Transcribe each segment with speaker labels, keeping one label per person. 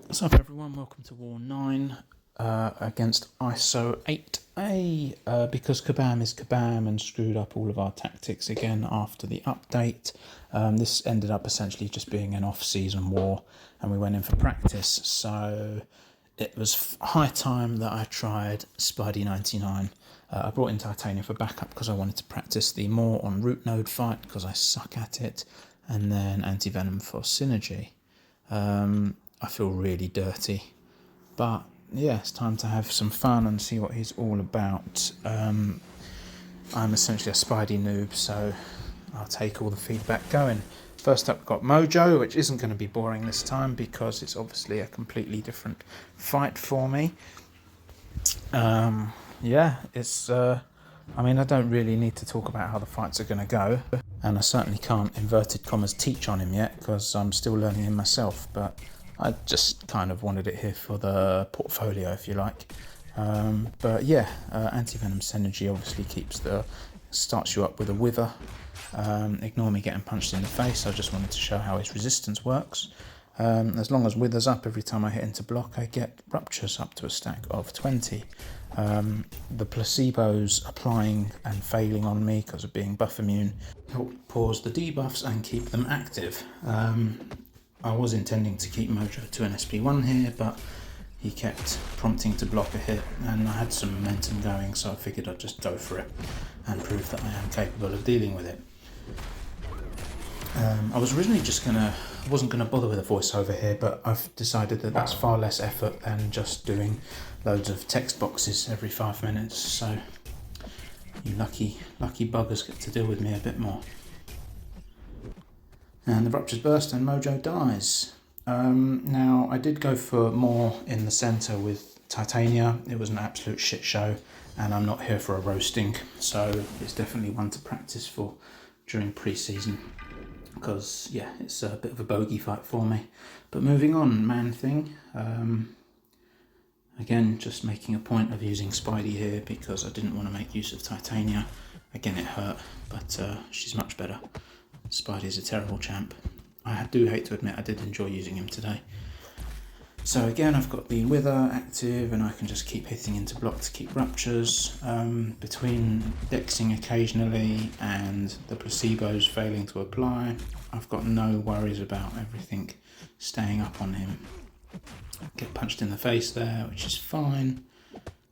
Speaker 1: What's up everyone, welcome to War 9 against ISO 8A because Kabam is Kabam and screwed up all of our tactics again after the update. This ended up essentially just being an off-season war and we went in for practice, so it was high time that I tried Spidey 99. I brought in Titanium for backup because I wanted to practice the more on root node fight because I suck at it, and then Anti-Venom for synergy. I feel really dirty, but yeah, it's time to have some fun and see what he's all about. I'm essentially a Spidey noob, so I'll take all the feedback going. First up, we've got Mojo, which isn't going to be boring this time because it's obviously a completely different fight for me. Yeah, it's. I mean, I don't really need to talk about how the fights are going to go, and I certainly can't, inverted commas, teach on him yet because I'm still learning him myself, but I just kind of wanted it here for the portfolio, if you like. But yeah, Anti-Venom synergy obviously starts you up with a wither. Ignore me getting punched in the face, I just wanted to show how his resistance works. As long as withers up every time I hit into block, I get ruptures up to a stack of 20. The placebos applying and failing on me because of being buff immune help pause the debuffs and keep them active. I was intending to keep Mojo to an SP1 here, but he kept prompting to block a hit and I had some momentum going, so I figured I'd just go for it and prove that I am capable of dealing with it. I was originally wasn't gonna bother with a voiceover here, but I've decided that that's far less effort than just doing loads of text boxes every 5 minutes, so you lucky buggers get to deal with me a bit more. And the ruptures burst and Mojo dies. Now, I did go for more in the centre with Titania. It was an absolute shit show, and I'm not here for a roasting, so it's definitely one to practice for during pre-season, because, yeah, it's a bit of a bogey fight for me. But moving on, Man Thing. Again, just making a point of using Spidey here because I didn't want to make use of Titania. Again, it hurt, but she's much better. Spidey's a terrible champ. I do hate to admit I did enjoy using him today. So again, I've got the Wither active and I can just keep hitting into block to keep ruptures. Between dexing occasionally and the placebos failing to apply, I've got no worries about everything staying up on him. Get punched in the face there, which is fine.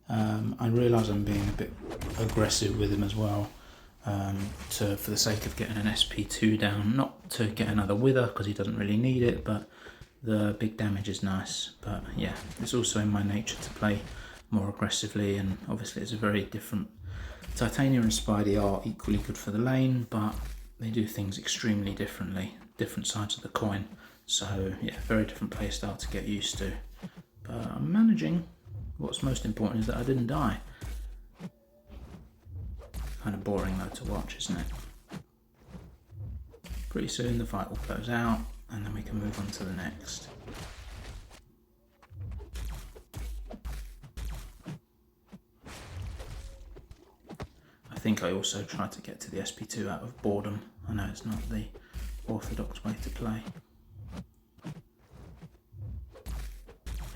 Speaker 1: I realise I'm being a bit aggressive with him as well. For the sake of getting an SP2 down, not to get another wither because he doesn't really need it, but the big damage is nice. But yeah, it's also in my nature to play more aggressively, and obviously it's a very different. Titania and Spidey are equally good for the lane, but they do things extremely differently, different sides of the coin. So yeah, very different playstyle to get used to. But I'm managing. What's most important is that I didn't die. Kind of boring though to watch, isn't it? Pretty soon the fight will close out and then we can move on to the next. I think I also tried to get to the SP2 out of boredom. I know it's not the orthodox way to play.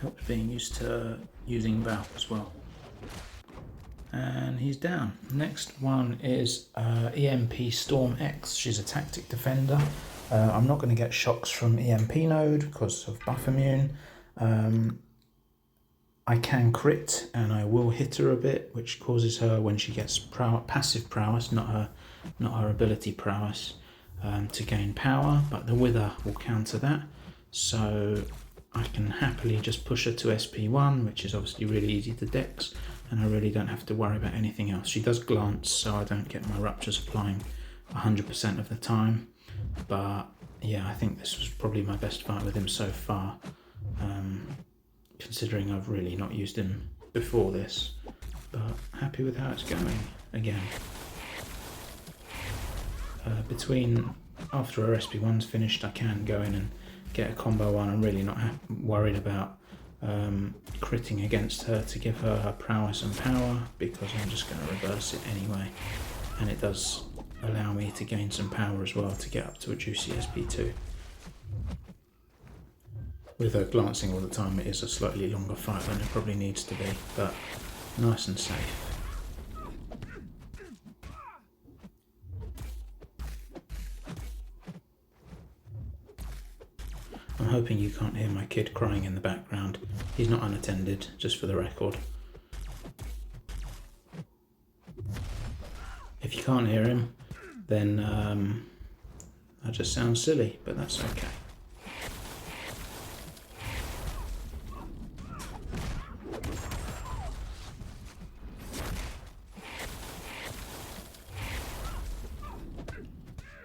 Speaker 1: Helps being used to using Valve as well. And he's down. Next one is EMP Storm X. She's a tactic defender. I'm not going to get shocks from EMP node because of buff immune. I can crit and I will hit her a bit, which causes her, when she gets passive prowess, not her ability prowess, to gain power, but the wither will counter that. So I can happily just push her to SP1, which is obviously really easy to dex, and I really don't have to worry about anything else. She does glance, so I don't get my ruptures applying 100% of the time. But yeah, I think this was probably my best fight with him so far, considering I've really not used him before this. But happy with how it's going again. After her SP1's finished, I can go in and get a combo on. I'm really not worried about critting against her to give her prowess and power because I'm just going to reverse it anyway, and it does allow me to gain some power as well to get up to a juicy SP2. with her glancing all the time, it is a slightly longer fight than it probably needs to be, but nice and safe. I'm hoping you can't hear my kid crying in the background. He's not unattended, just for the record. If you can't hear him, then that just sounds silly, but that's okay.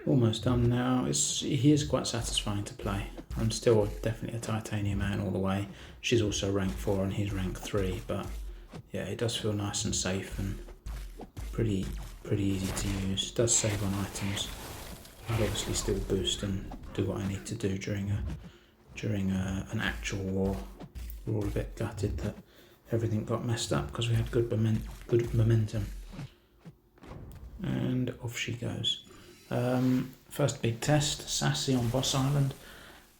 Speaker 1: Almost done now. He is quite satisfying to play. I'm still definitely a titanium man all the way. She's also rank 4 and he's rank 3, but yeah, it does feel nice and safe and pretty easy to use. It does save on items. I'll obviously still boost and do what I need to do during an actual war. We're all a bit gutted that everything got messed up because we had good momentum. And off she goes. First big test, Sassy on Boss Island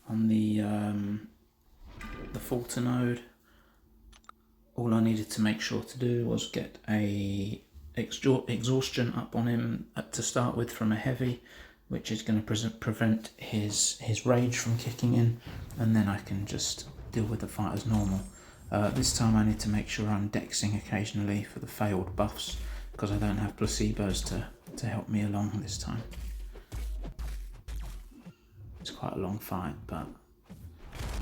Speaker 1: on the Falter node. All I needed to make sure to do was get a exhaustion up on him to start with from a heavy, which is going to prevent his rage from kicking in, and then I can just deal with the fight as normal. This time I need to make sure I'm dexing occasionally for the failed buffs, because I don't have placebos to help me along this time. It's quite a long fight, but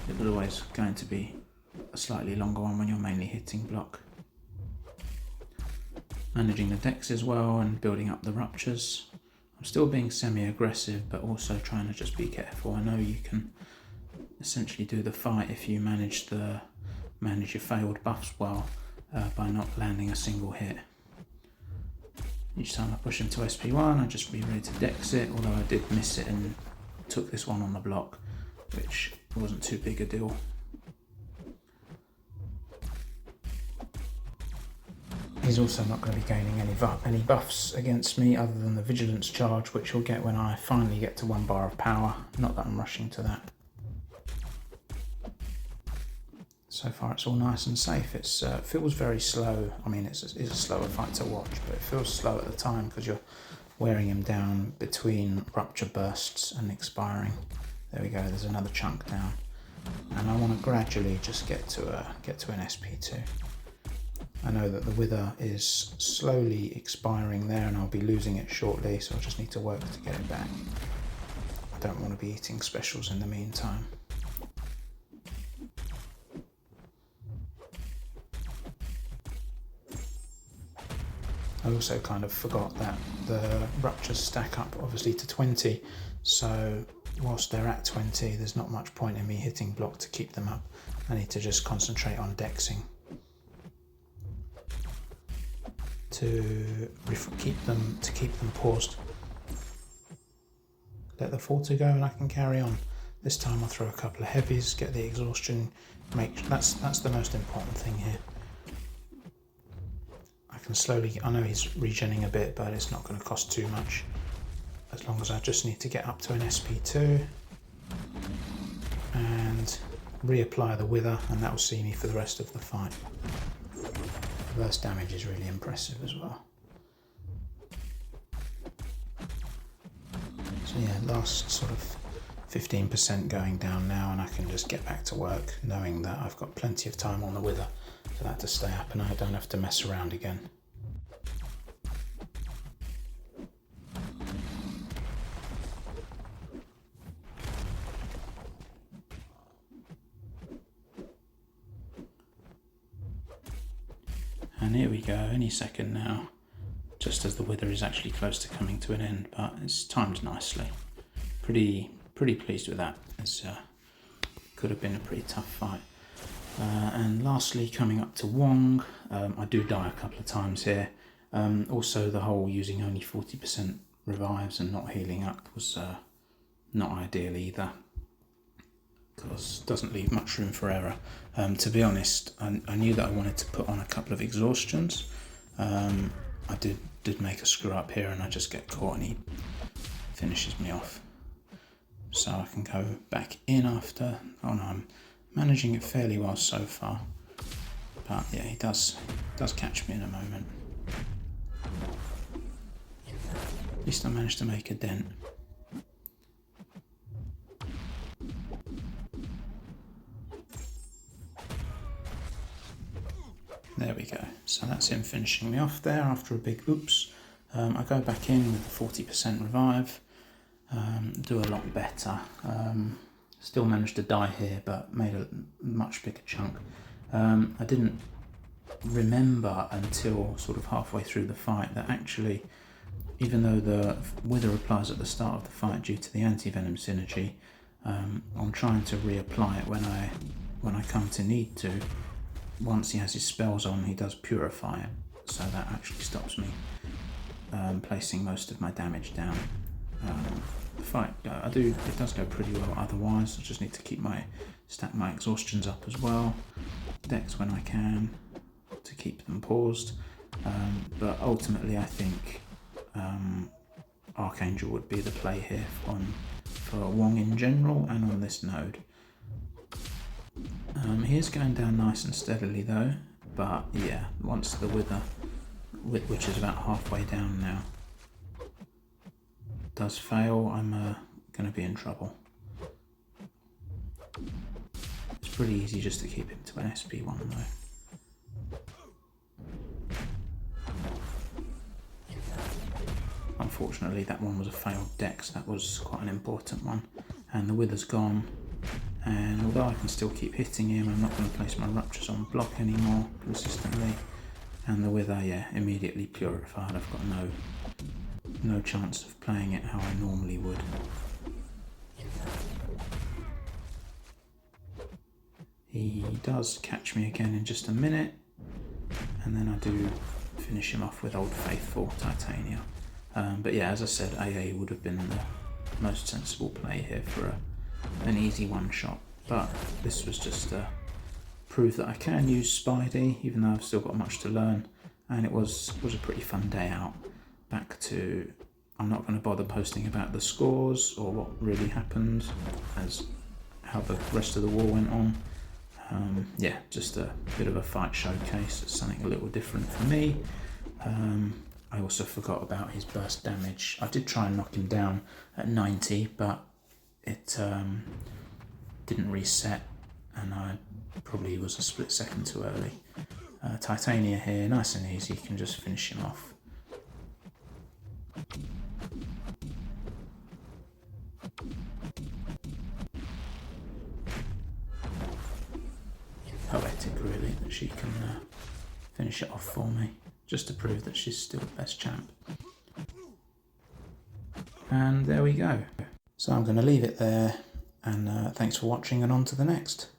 Speaker 1: it was always going to be a slightly longer one when you're mainly hitting block. Managing the dex as well and building up the ruptures. I'm still being semi-aggressive, but also trying to just be careful. I know you can essentially do the fight if you manage your failed buffs well by not landing a single hit. Each time I push him to SP1, I just be ready to dex it, although I did miss it and took this one on the block, which wasn't too big a deal. He's also not going to be gaining any buffs against me other than the vigilance charge, which he'll get when I finally get to 1 bar of power. Not that I'm rushing to that. So far it's all nice and safe. It feels very slow. I mean, it's a slower fight to watch, but it feels slow at the time because you're wearing him down between rupture bursts and expiring. There we go, there's another chunk down. And I want to gradually just get to an SP2. I know that the wither is slowly expiring there and I'll be losing it shortly, so I just need to work to get it back. I don't want to be eating specials in the meantime. I also kind of forgot that the ruptures stack up obviously to 20, so whilst they're at 20 there's not much point in me hitting block to keep them up. I need to just concentrate on dexing to keep them paused. Let the Falter go and I can carry on. This time I'll throw a couple of heavies, get the exhaustion, that's the most important thing here. I can slowly, I know he's regenning a bit, but it's not going to cost too much, as long as I just need to get up to an SP2 and reapply the wither, and that will see me for the rest of the fight. Reverse damage is really impressive as well. So yeah, last sort of 15% going down now, and I can just get back to work knowing that I've got plenty of time on the wither for that to stay up and I don't have to mess around again. And here we go, any second now, just as the wither is actually close to coming to an end, but it's timed nicely. Pretty pleased with that. It could have been a pretty tough fight. And lastly, coming up to Wong, I do die a couple of times here. Also, the whole using only 40% revives and not healing up was not ideal either, because it doesn't leave much room for error. To be honest, I knew that I wanted to put on a couple of exhaustions. I did make a screw up here and I just get caught and he finishes me off. So I can go back in after. Oh no, I'm managing it fairly well so far. But yeah, he does catch me in a moment. At least I managed to make a dent. There we go. So that's him finishing me off there after a big oops. I go back in with a 40% revive. Do a lot better. Still managed to die here, but made a much bigger chunk. I didn't remember until sort of halfway through the fight that actually, even though the wither applies at the start of the fight due to the anti-venom synergy, I'm trying to reapply it when I come to need to. Once he has his spells on, he does purify it, so that actually stops me placing most of my damage down. The fight, it does go pretty well otherwise. I just need to stack my exhaustions up as well. Dex when I can, to keep them paused. But ultimately I think Archangel would be the play here for Wong in general and on this node. He is going down nice and steadily though, but yeah, once the wither, which is about halfway down now, does fail, I'm going to be in trouble. It's pretty easy just to keep him to an SP1 though. Unfortunately that one was a failed dex, that was quite an important one, and the wither's gone. And although I can still keep hitting him, I'm not going to place my ruptures on block anymore consistently. And the wither, yeah, immediately purified. I've got no chance of playing it how I normally would. He does catch me again in just a minute, and then I do finish him off with Old Faithful Titania. But yeah, as I said, AA would have been the most sensible play here for an easy one shot, but this was just to prove that I can use Spidey, even though I've still got much to learn, and it was a pretty fun day out. Back to, I'm not going to bother posting about the scores or what really happened, as how the rest of the war went on. Yeah, just a bit of a fight showcase, something a little different for me. I also forgot about his burst damage. I did try and knock him down at 90, but it didn't reset, and I probably was a split second too early. Titania here, nice and easy, you can just finish him off. Poetic really that she can finish it off for me, just to prove that she's still the best champ. And there we go. So I'm going to leave it there, and thanks for watching, and on to the next.